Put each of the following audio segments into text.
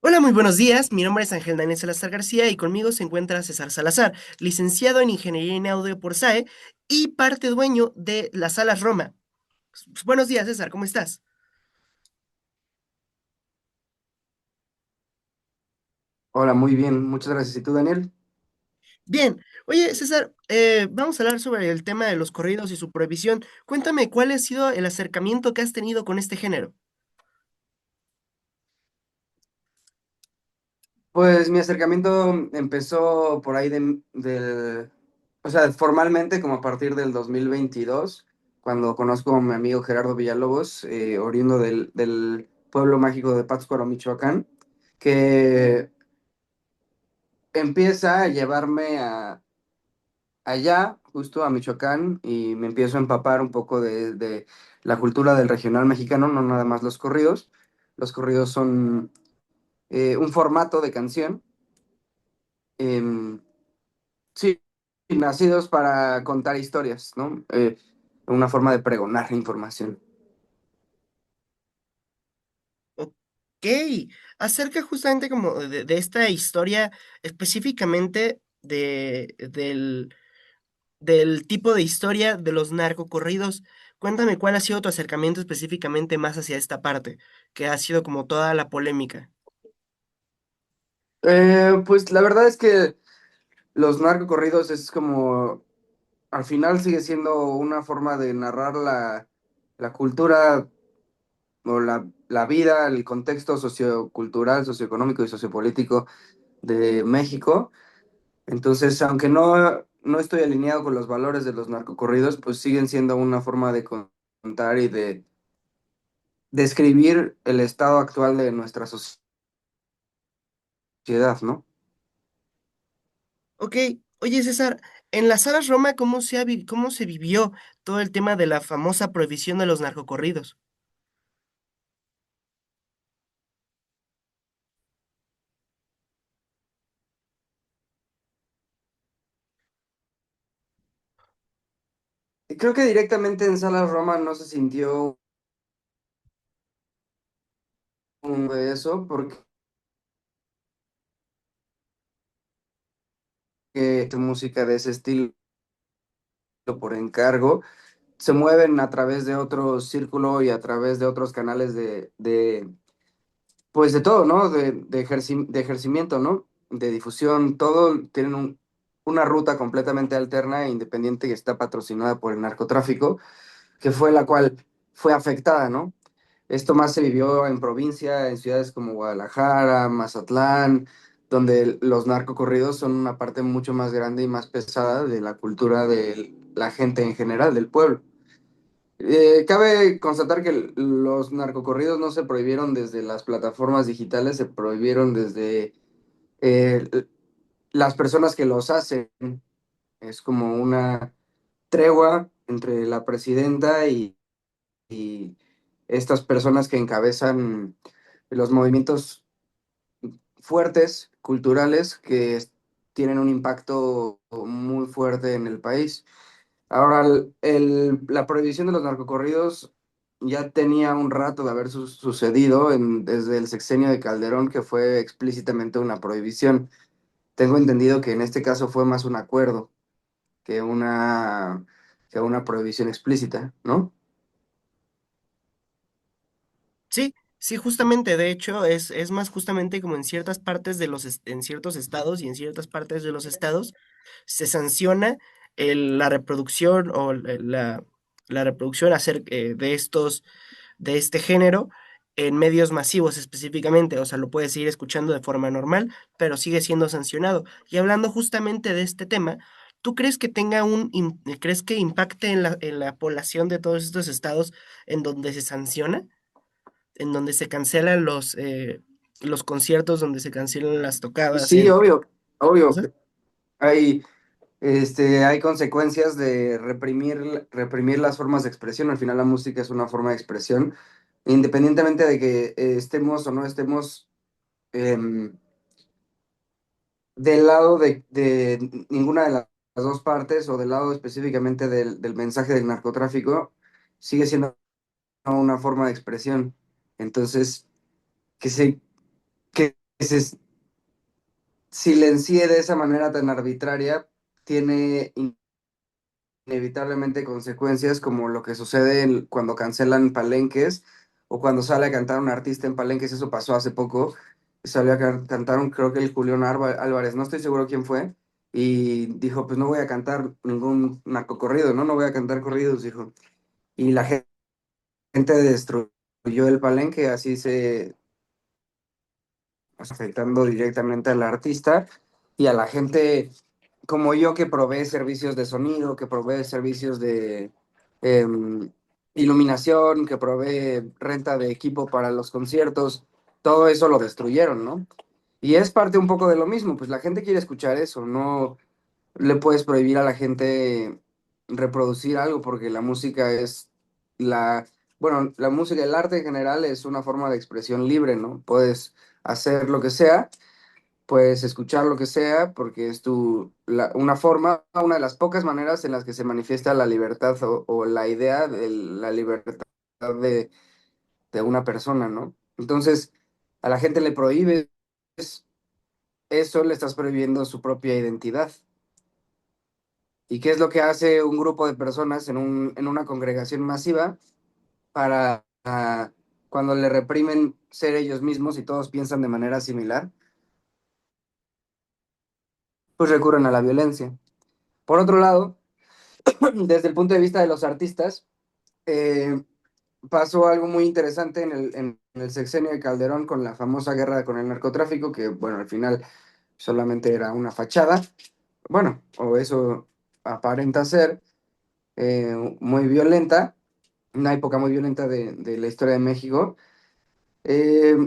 Hola, muy buenos días. Mi nombre es Ángel Daniel Salazar García y conmigo se encuentra César Salazar, licenciado en Ingeniería en Audio por SAE y parte dueño de las Salas Roma. Buenos días, César, ¿cómo estás? Hola, muy bien, muchas gracias. ¿Y tú, Daniel? Bien. Oye, César, vamos a hablar sobre el tema de los corridos y su prohibición. Cuéntame, ¿cuál ha sido el acercamiento que has tenido con este género? Pues mi acercamiento empezó por ahí o sea, formalmente como a partir del 2022, cuando conozco a mi amigo Gerardo Villalobos, oriundo del pueblo mágico de Pátzcuaro, Michoacán, que empieza a llevarme allá, justo a Michoacán, y me empiezo a empapar un poco de la cultura del regional mexicano, no nada más los corridos. Los corridos son un formato de canción. em, sí, nacidos para contar historias, ¿no? Una forma de pregonar información. Ok, acerca justamente como de esta historia específicamente del tipo de historia de los narcocorridos. Cuéntame cuál ha sido tu acercamiento específicamente más hacia esta parte, que ha sido como toda la polémica. Pues la verdad es que los narcocorridos es como, al final sigue siendo una forma de narrar la cultura o la vida, el contexto sociocultural, socioeconómico y sociopolítico de México. Entonces, aunque no estoy alineado con los valores de los narcocorridos, pues siguen siendo una forma de contar y de describir el estado actual de nuestra sociedad, ¿no? Ok, oye César, en las salas Roma, ¿cómo se vivió todo el tema de la famosa prohibición de los narcocorridos? Y creo que directamente en Salas Roma no se sintió de eso, porque música de ese estilo por encargo se mueven a través de otro círculo y a través de otros canales pues de todo, ¿no? De ejercimiento, ¿no? De difusión, todo tienen una ruta completamente alterna e independiente que está patrocinada por el narcotráfico, que fue la cual fue afectada, ¿no? Esto más se vivió en provincia, en ciudades como Guadalajara, Mazatlán, donde los narcocorridos son una parte mucho más grande y más pesada de la cultura de la gente en general, del pueblo. Cabe constatar que los narcocorridos no se prohibieron desde las plataformas digitales, se prohibieron desde eh, las personas que los hacen. Es como una tregua entre la presidenta y estas personas que encabezan los movimientos fuertes, culturales, tienen un impacto muy fuerte en el país. Ahora, la prohibición de los narcocorridos ya tenía un rato de haber sucedido desde el sexenio de Calderón, que fue explícitamente una prohibición. Tengo entendido que en este caso fue más un acuerdo que que una prohibición explícita, ¿no? Sí, sí, justamente, de hecho, es más justamente como en ciertas partes en ciertos estados y en ciertas partes de los estados se sanciona la reproducción o la reproducción de este género en medios masivos específicamente, o sea, lo puedes seguir escuchando de forma normal, pero sigue siendo sancionado. Y hablando justamente de este tema, ¿tú crees que crees que impacte en la población de todos estos estados en donde se sanciona? En donde se cancelan los conciertos, donde se cancelan las tocadas Sí, en obvio, obvio. cosas. Hay, hay consecuencias de reprimir las formas de expresión. Al final la música es una forma de expresión, independientemente de que estemos o no estemos em, del lado de ninguna de las dos partes o del lado específicamente del mensaje del narcotráfico, sigue siendo una forma de expresión. Entonces, que se, que se silencie de esa manera tan arbitraria tiene inevitablemente consecuencias como lo que sucede cuando cancelan palenques o cuando sale a cantar un artista en palenques. Eso pasó hace poco. Salió a cantar creo que el Julián Álvarez, no estoy seguro quién fue, y dijo, pues no voy a cantar ningún narcocorrido, ¿no? No voy a cantar corridos, dijo. Y la gente destruyó el palenque, así se afectando directamente al artista y a la gente como yo que provee servicios de sonido, que provee servicios de em, iluminación, que provee renta de equipo para los conciertos, todo eso lo destruyeron, ¿no? Y es parte un poco de lo mismo, pues la gente quiere escuchar eso, no le puedes prohibir a la gente reproducir algo porque la música es bueno, la música, el arte en general es una forma de expresión libre, ¿no? Puedes hacer lo que sea, puedes escuchar lo que sea, porque es una forma, una de las pocas maneras en las que se manifiesta la libertad o la idea de la libertad de, de una persona, ¿no? Entonces, a la gente le prohíbes eso, le estás prohibiendo su propia identidad. ¿Y qué es lo que hace un grupo de personas en una congregación masiva para cuando le reprimen ser ellos mismos y todos piensan de manera similar? Pues recurren a la violencia. Por otro lado, desde el punto de vista de los artistas, eh, pasó algo muy interesante en el sexenio de Calderón con la famosa guerra con el narcotráfico, que bueno, al final solamente era una fachada, bueno, o eso aparenta ser, muy violenta, una época muy violenta de la historia de México. Eh,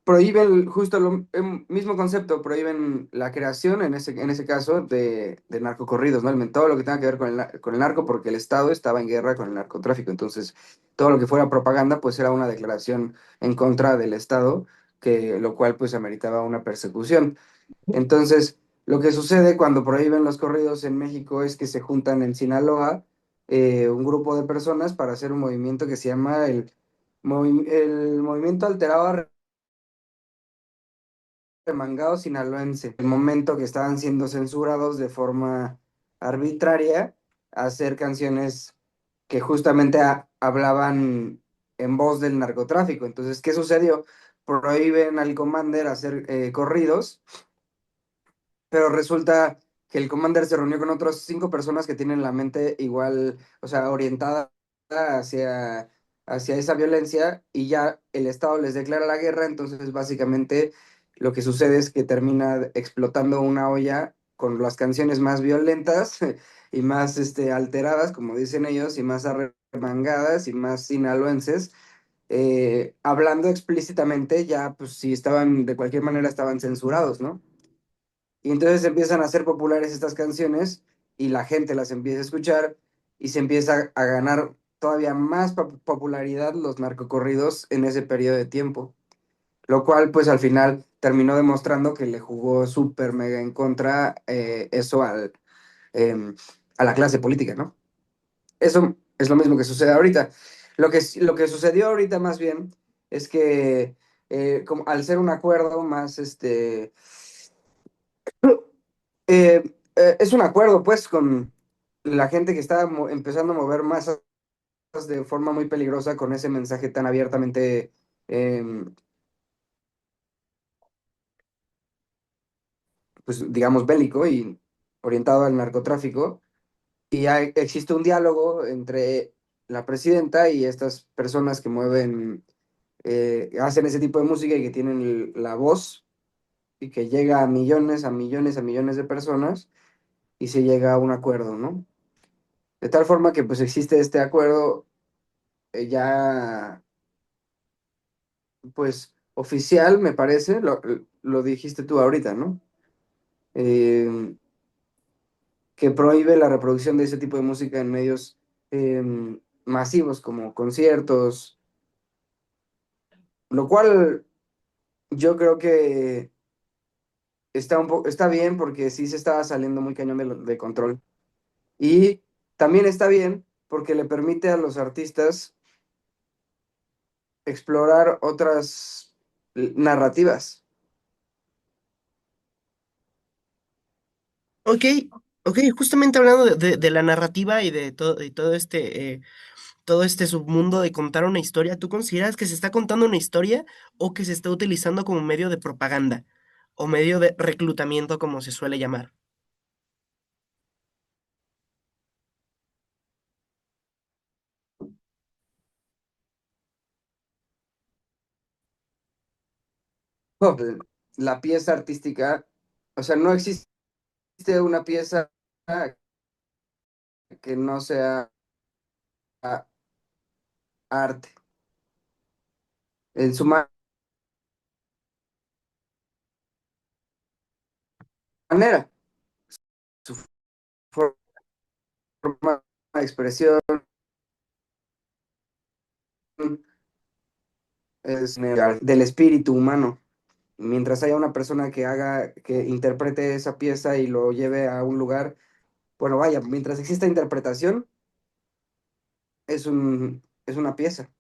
Prohíben justo el mismo concepto, prohíben la creación en ese caso de narcocorridos, ¿no? Todo lo que tenga que ver con el narco, porque el Estado estaba en guerra con el narcotráfico. Entonces, todo lo que fuera propaganda, pues era una declaración en contra del Estado, lo cual pues ameritaba una persecución. Entonces, lo que sucede cuando prohíben los corridos en México es que se juntan en Sinaloa un grupo de personas para hacer un movimiento que se llama el Movimiento Alterado Remangado Sinaloense. El momento que estaban siendo censurados de forma arbitraria a hacer canciones que justamente hablaban en voz del narcotráfico. Entonces, ¿qué sucedió? Prohíben al Commander hacer corridos, pero resulta que el Commander se reunió con otras 5 personas que tienen la mente igual, o sea, orientada hacia, hacia esa violencia y ya el Estado les declara la guerra, entonces básicamente lo que sucede es que termina explotando una olla con las canciones más violentas y más alteradas, como dicen ellos, y más arremangadas y más sinaloenses, hablando explícitamente, ya pues si estaban, de cualquier manera estaban censurados, ¿no? Y entonces empiezan a hacer populares estas canciones y la gente las empieza a escuchar y se empieza a ganar todavía más popularidad los narcocorridos en ese periodo de tiempo, lo cual pues al final terminó demostrando que le jugó súper mega en contra eso em, a la clase política, ¿no? Eso es lo mismo que sucede ahorita. Lo que sucedió ahorita más bien es que como, al ser un acuerdo más es un acuerdo, pues, con la gente que está empezando a mover masas de forma muy peligrosa con ese mensaje tan abiertamente, pues, digamos, bélico y orientado al narcotráfico. Y existe un diálogo entre la presidenta y estas personas que mueven, hacen ese tipo de música y que tienen la voz y que llega a millones, a millones, a millones de personas y se llega a un acuerdo, ¿no? De tal forma que pues existe este acuerdo ya pues oficial, me parece, lo dijiste tú ahorita, ¿no? Eh, que prohíbe la reproducción de ese tipo de música en medios masivos como conciertos, lo cual yo creo que está bien porque sí se estaba saliendo muy cañón de control. Y también está bien porque le permite a los artistas explorar otras narrativas. Ok, ok, justamente hablando de la narrativa y todo este submundo de contar una historia, ¿tú consideras que se está contando una historia o que se está utilizando como medio de propaganda o medio de reclutamiento, como se suele llamar? Oh, la pieza artística, o sea, no existe una pieza que no sea arte. En su manera, su forma de expresión es del espíritu humano. Mientras haya una persona que haga, que interprete esa pieza y lo lleve a un lugar, bueno, vaya, mientras exista interpretación, es una pieza.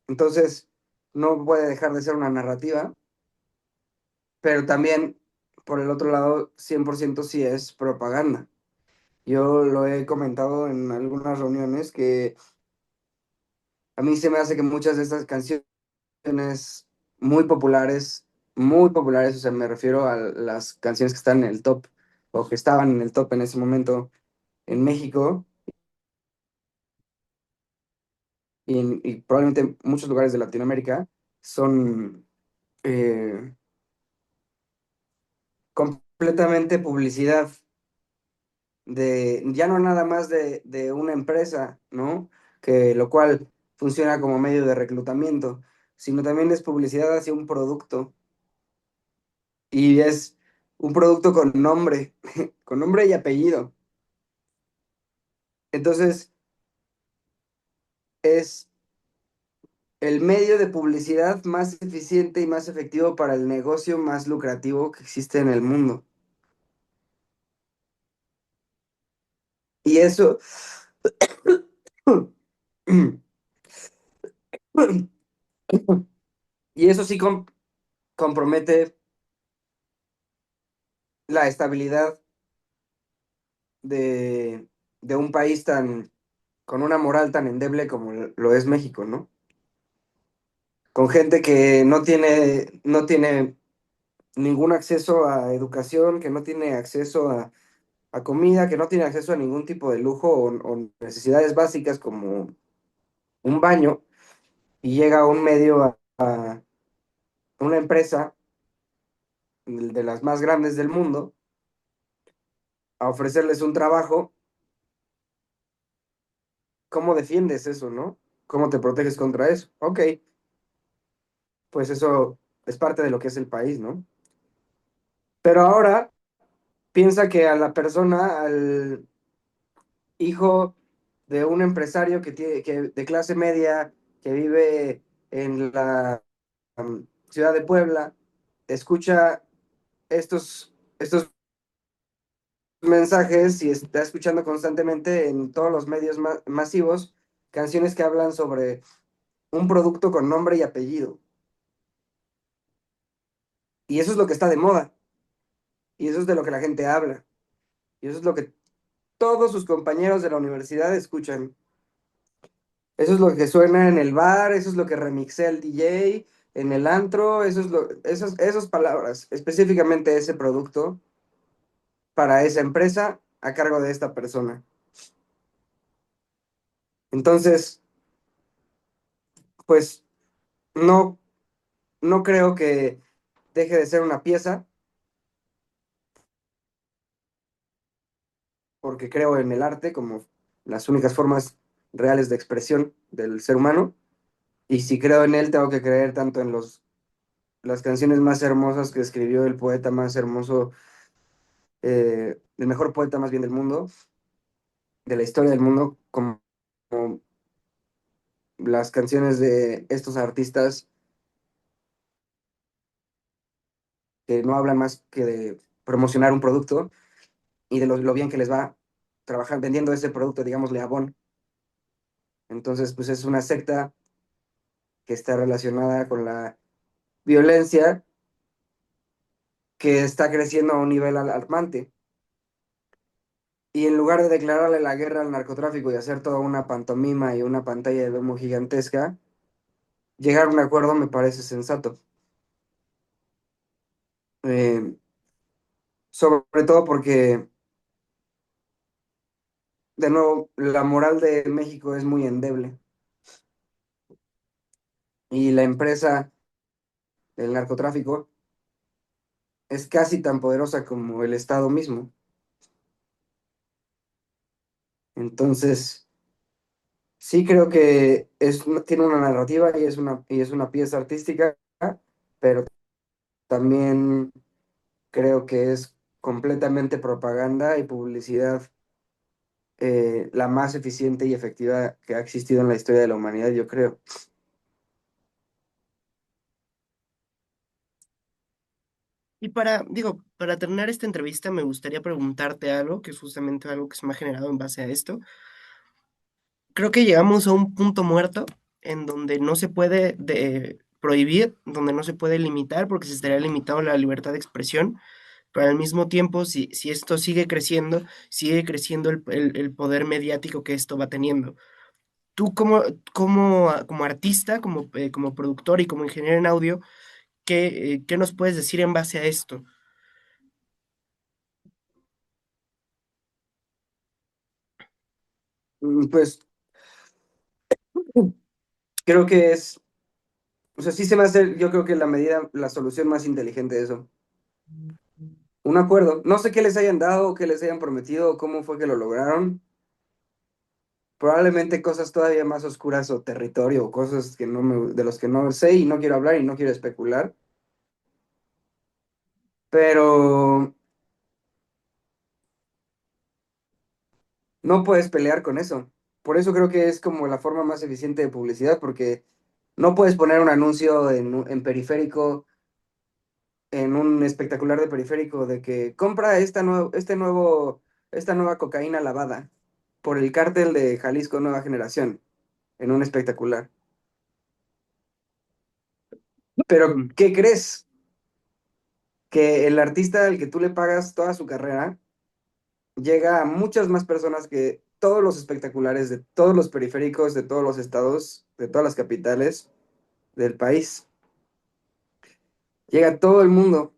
Entonces, no puede dejar de ser una narrativa, pero también, por el otro lado, 100% sí es propaganda. Yo lo he comentado en algunas reuniones que a mí se me hace que muchas de estas canciones muy populares, o sea, me refiero a las canciones que están en el top o que estaban en el top en ese momento en México y probablemente en muchos lugares de Latinoamérica, son eh, completamente publicidad de, ya no nada más de una empresa, ¿no? Que lo cual funciona como medio de reclutamiento, sino también es publicidad hacia un producto y es un producto con nombre, con nombre y apellido. Entonces, es el medio de publicidad más eficiente y más efectivo para el negocio más lucrativo que existe en el mundo. Y eso, y eso sí compromete la estabilidad de, de un país tan, con una moral tan endeble como lo es México, ¿no? Con gente que no tiene ningún acceso a educación, que no tiene acceso a comida, que no tiene acceso a ningún tipo de lujo o necesidades básicas como un baño, y llega un medio a una empresa de las más grandes del mundo a ofrecerles un trabajo. ¿Cómo defiendes eso, no? ¿Cómo te proteges contra eso? Ok, pues eso es parte de lo que es el país, ¿no? Pero ahora piensa que a la persona, al hijo de un empresario de clase media que vive en la ciudad de Puebla, escucha estos mensajes y está escuchando constantemente en todos los medios masivos canciones que hablan sobre un producto con nombre y apellido. Y eso es lo que está de moda. Y eso es de lo que la gente habla. Y eso es lo que todos sus compañeros de la universidad escuchan. Eso es lo que suena en el bar, eso es lo que remixea el DJ en el antro, esas palabras, específicamente ese producto para esa empresa a cargo de esta persona. Entonces, pues no, no creo que deje de ser una pieza, porque creo en el arte como las únicas formas reales de expresión del ser humano. Y si creo en él, tengo que creer tanto en las canciones más hermosas que escribió el poeta más hermoso, el mejor poeta más bien del mundo, de la historia del mundo, como las canciones de estos artistas que no hablan más que de promocionar un producto y de lo bien que les va trabajar vendiendo ese producto, digámosle Avon. Entonces, pues es una secta que está relacionada con la violencia que está creciendo a un nivel alarmante. Y en lugar de declararle la guerra al narcotráfico y hacer toda una pantomima y una pantalla de humo gigantesca, llegar a un acuerdo me parece sensato. Eh, Sobre todo porque, de nuevo, la moral de México es muy endeble y la empresa del narcotráfico es casi tan poderosa como el Estado mismo. Entonces, sí creo que tiene una narrativa y es una pieza artística, pero también creo que es completamente propaganda y publicidad, la más eficiente y efectiva que ha existido en la historia de la humanidad, yo creo. Y para, digo, para terminar esta entrevista me gustaría preguntarte algo, que es justamente algo que se me ha generado en base a esto. Creo que llegamos a un punto muerto en donde no se puede prohibir, donde no se puede limitar, porque se estaría limitando la libertad de expresión, pero al mismo tiempo, si esto sigue creciendo el poder mediático que esto va teniendo. Tú como artista, como productor y como ingeniero en audio, ¿qué nos puedes decir en base a esto? Pues creo que es, o sea, sí se me hace, yo creo que la solución más inteligente de eso. Un acuerdo. No sé qué les hayan dado, qué les hayan prometido, cómo fue que lo lograron. Probablemente cosas todavía más oscuras o territorio, o cosas que de los que no sé y no quiero hablar y no quiero especular. Pero no puedes pelear con eso. Por eso creo que es como la forma más eficiente de publicidad, porque no puedes poner un anuncio en periférico, en un espectacular de periférico, de que compra esta nueva cocaína lavada por el cártel de Jalisco Nueva Generación, en un espectacular. Pero, Mm. ¿qué crees? Que el artista al que tú le pagas toda su carrera llega a muchas más personas que todos los espectaculares de todos los periféricos, de todos los estados, de todas las capitales del país. Llega a todo el mundo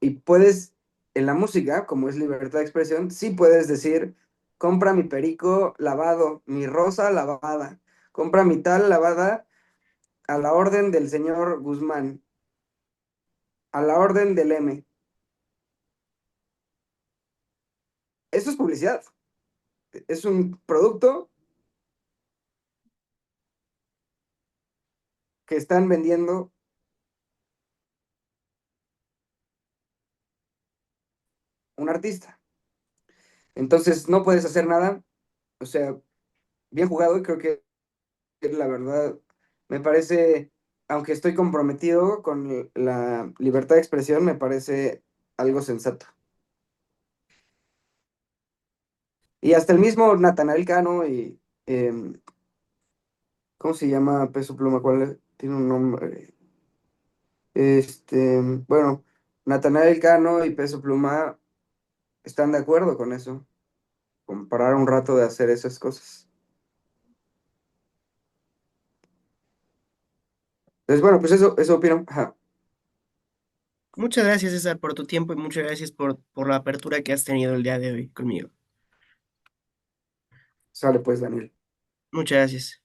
y puedes, en la música, como es libertad de expresión, sí puedes decir, compra mi perico lavado, mi rosa lavada, compra mi tal lavada a la orden del señor Guzmán, a la orden del M. Eso es publicidad. Es un producto que están vendiendo un artista. Entonces no puedes hacer nada. O sea, bien jugado y creo que la verdad me parece, aunque estoy comprometido con la libertad de expresión, me parece algo sensato. Y hasta el mismo Natanael Cano y, ¿cómo se llama Peso Pluma? Tiene un nombre. Bueno, Natanael Cano y Peso Pluma están de acuerdo con eso, con parar un rato de hacer esas cosas. Entonces, bueno, pues eso opino. Ajá. Muchas gracias, César, por tu tiempo y muchas gracias por la apertura que has tenido el día de hoy conmigo. Sale pues, Daniel. Muchas gracias.